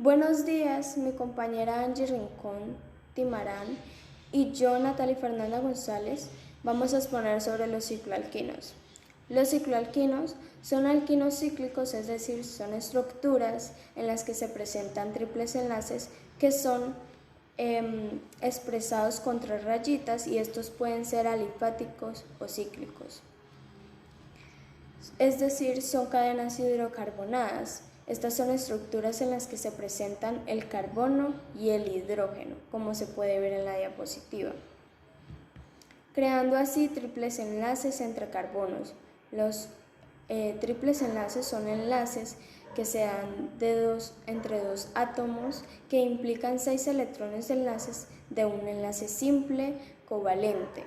Buenos días, mi compañera Angie Rincón Timarán y yo, Natalia Fernanda González, vamos a exponer sobre los cicloalquinos. Los cicloalquinos son alquinos cíclicos, es decir, son estructuras en las que se presentan triples enlaces que son expresados con 3 rayitas y estos pueden ser alifáticos o cíclicos. Es decir, son cadenas hidrocarbonadas. Estas son estructuras en las que se presentan el carbono y el hidrógeno, como se puede ver en la diapositiva, creando así triples enlaces entre carbonos. Los triples enlaces son enlaces que se dan entre dos átomos que implican 6 electrones de enlaces de un enlace simple covalente.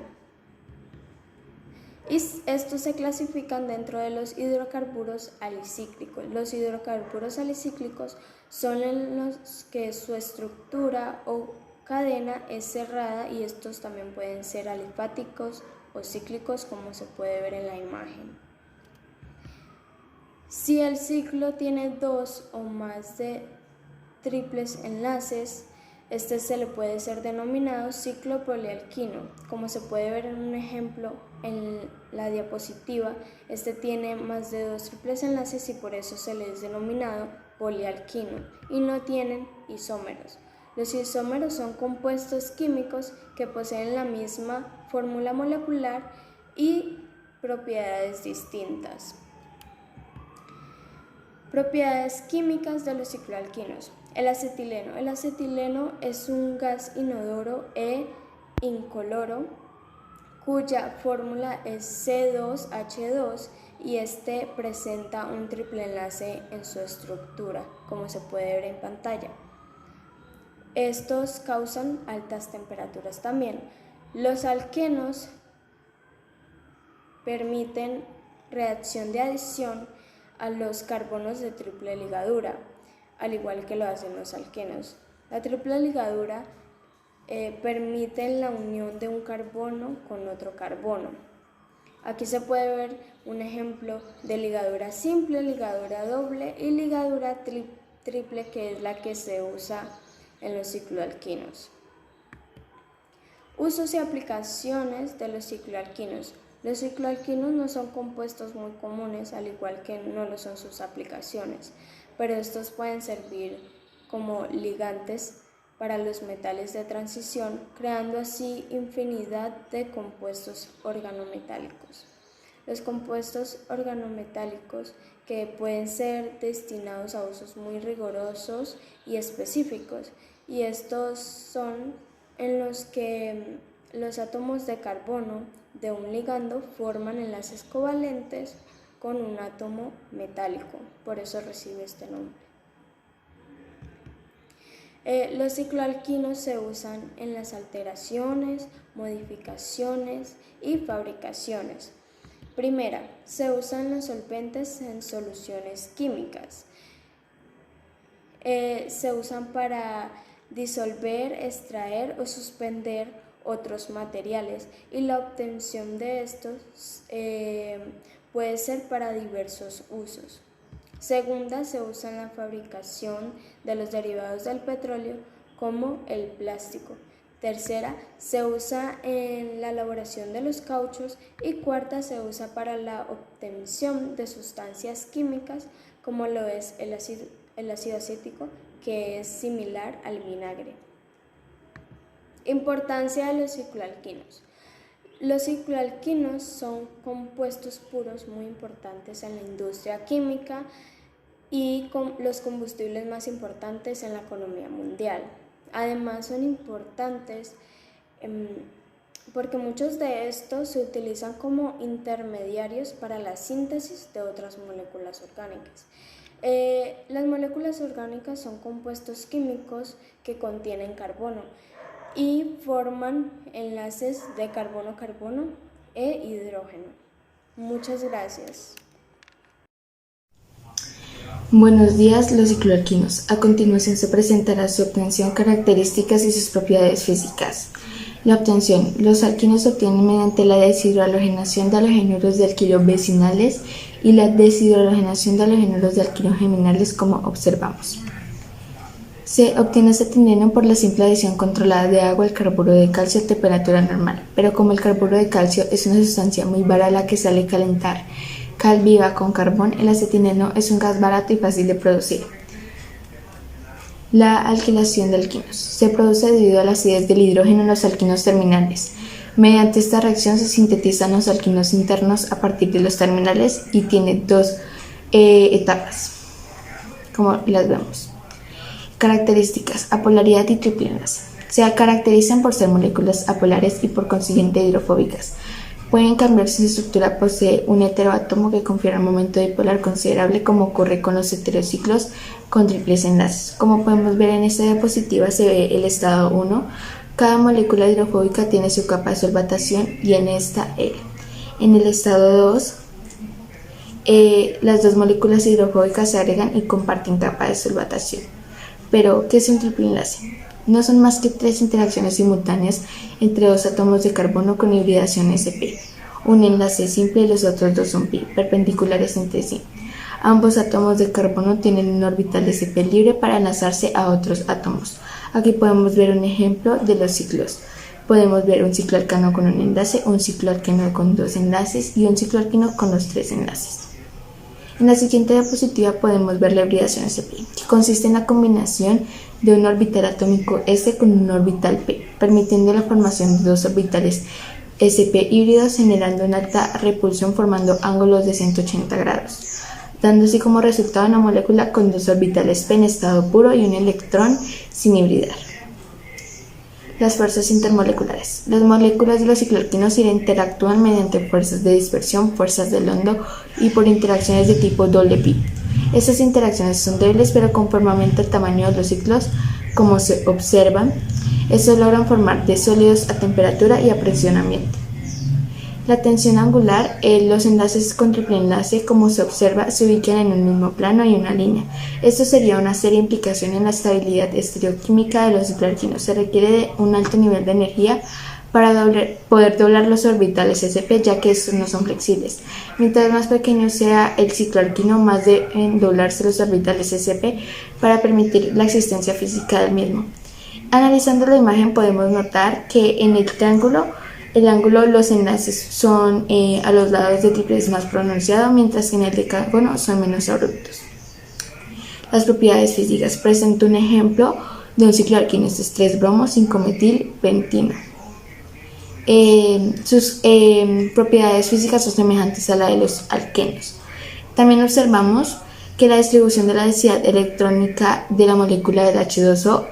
Y estos se clasifican dentro de los hidrocarburos alicíclicos. Los hidrocarburos alicíclicos son en los que su estructura o cadena es cerrada y estos también pueden ser alifáticos o cíclicos, como se puede ver en la imagen. Si el ciclo tiene 2 o más de triples enlaces, este se le puede ser denominado ciclo polialquino. Como se puede ver en un ejemplo en la diapositiva, este tiene más de 2 triples enlaces y por eso se le es denominado polialquino y no tienen isómeros. Los isómeros son compuestos químicos que poseen la misma fórmula molecular y propiedades distintas. Propiedades químicas de los cicloalquinos. El acetileno. El acetileno es un gas inodoro e incoloro cuya fórmula es C2H2 y este presenta un triple enlace en su estructura, como se puede ver en pantalla. Estos causan altas temperaturas también. Los alquenos permiten reacción de adición a los carbonos de triple ligadura, al igual que lo hacen los alquenos. La triple ligadura permite la unión de un carbono con otro carbono. Aquí se puede ver un ejemplo de ligadura simple, ligadura doble y ligadura triple, que es la que se usa en los cicloalquinos. Usos y aplicaciones de los cicloalquinos. Los cicloalquinos no son compuestos muy comunes, al igual que no lo son sus aplicaciones, pero estos pueden servir como ligantes para los metales de transición, creando así infinidad de compuestos organometálicos. Los compuestos organometálicos que pueden ser destinados a usos muy rigurosos y específicos, y estos son en los que los átomos de carbono de un ligando forman enlaces covalentes con un átomo metálico, por eso recibe este nombre. Los cicloalquinos se usan en las alteraciones, modificaciones y fabricaciones. Primera, se usan los solventes en soluciones químicas. Se usan para disolver, extraer o suspender otros materiales y la obtención de estos puede ser para diversos usos. Segunda, se usa en la fabricación de los derivados del petróleo como el plástico. Tercera, se usa en la elaboración de los cauchos y cuarta, se usa para la obtención de sustancias químicas como lo es el ácido acético, que es similar al vinagre. Importancia de los cicloalquinos. Los cicloalquinos son compuestos puros muy importantes en la industria química y los combustibles más importantes en la economía mundial. Además son importantes porque muchos de estos se utilizan como intermediarios para la síntesis de otras moléculas orgánicas. Las moléculas orgánicas son compuestos químicos que contienen carbono y forman enlaces de carbono-carbono e hidrógeno. Muchas gracias. Buenos días, los cicloalquinos. A continuación se presentará su obtención, características y sus propiedades físicas. La obtención. Los alquinos se obtienen mediante la deshidrohalogenación de halogenuros de alquilo vecinales y la deshidrohalogenación de halogenuros de alquilo geminales, como observamos. Se obtiene acetileno por la simple adición controlada de agua al carburo de calcio a temperatura normal, pero como el carburo de calcio es una sustancia muy barata a la que sale calentar cal viva con carbón, el acetileno es un gas barato y fácil de producir. La alquilación de alquinos se produce debido a la acidez del hidrógeno en los alquinos terminales. Mediante esta reacción se sintetizan los alquinos internos a partir de los terminales y tiene dos etapas, como las vemos. Características: apolaridad y triple enlace. Se caracterizan por ser moléculas apolares y por consiguiente hidrofóbicas. Pueden cambiar si su estructura posee un heteroátomo que confiere un momento dipolar considerable, como ocurre con los heterociclos con triples enlaces. Como podemos ver en esta diapositiva se ve el estado 1. Cada molécula hidrofóbica tiene su capa de solvatación y en esta L. En el estado 2, las dos moléculas hidrofóbicas se agregan y comparten capa de solvatación. Pero, ¿qué es un triple enlace? No son más que tres interacciones simultáneas entre dos átomos de carbono con hibridación sp. Un enlace simple y los otros dos son pi, perpendiculares entre sí. Ambos átomos de carbono tienen un orbital sp libre para enlazarse a otros átomos. Aquí podemos ver un ejemplo de los ciclos. Podemos ver un cicloalcano con un enlace, un cicloalqueno con dos enlaces y un cicloalqueno con los tres enlaces. En la siguiente diapositiva podemos ver la hibridación sp, que consiste en la combinación de un orbital atómico S con un orbital P, permitiendo la formación de dos orbitales sp híbridos, generando una alta repulsión formando ángulos de 180 grados, dando así como resultado una molécula con dos orbitales P en estado puro y un electrón sin hibridar. Las fuerzas intermoleculares. Las moléculas de los cicloalquinos interactúan mediante fuerzas de dispersión, fuerzas de Londo y por interacciones de tipo doble pi. Estas interacciones son débiles, pero conforme aumenta el tamaño de los ciclos, como se observa, estos logran formar de sólidos a temperatura y a presión ambiente. La tensión angular, los enlaces con triple enlace, como se observa, se ubican en un mismo plano y una línea. Esto sería una seria implicación en la estabilidad estereoquímica de los cicloalquinos. Se requiere de un alto nivel de energía para poder doblar los orbitales sp, ya que estos no son flexibles. Mientras más pequeño sea el cicloalquino, más deben doblarse los orbitales sp para permitir la existencia física del mismo. Analizando la imagen podemos notar que en el triángulo el ángulo, los enlaces son a los lados de triples más pronunciado, mientras que en el decágono son menos abruptos. Las propiedades físicas. Presento un ejemplo de un cicloalquino. Este es 3-bromo 5-metil-pentino. Sus propiedades físicas son semejantes a la de los alquenos. También observamos que la distribución de la densidad electrónica de la molécula del H2O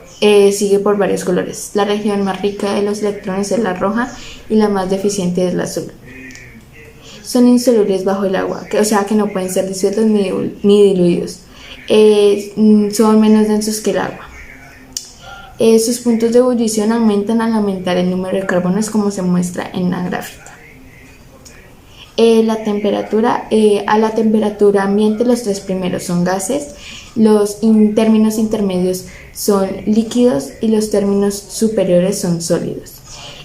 sigue por varios colores. La región más rica de los electrones es la roja y la más deficiente es la azul. Son insolubles bajo el agua, o sea que no pueden ser disueltos ni diluidos. Son menos densos que el agua. Sus puntos de ebullición aumentan al aumentar el número de carbonos, como se muestra en la gráfica. La temperatura, a la temperatura ambiente los tres primeros son gases, los términos intermedios son líquidos y los términos superiores son sólidos.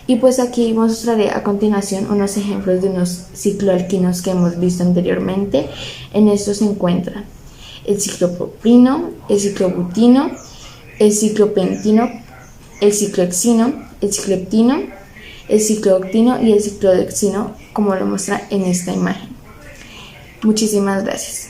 Y pues aquí mostraré a continuación unos ejemplos de unos cicloalquinos que hemos visto anteriormente. En estos se encuentran el ciclopropino, el ciclobutino, el ciclopentino, el ciclohexino, el cicloheptino, el ciclooctino y el ciclodioxino, como lo muestra en esta imagen. Muchísimas gracias.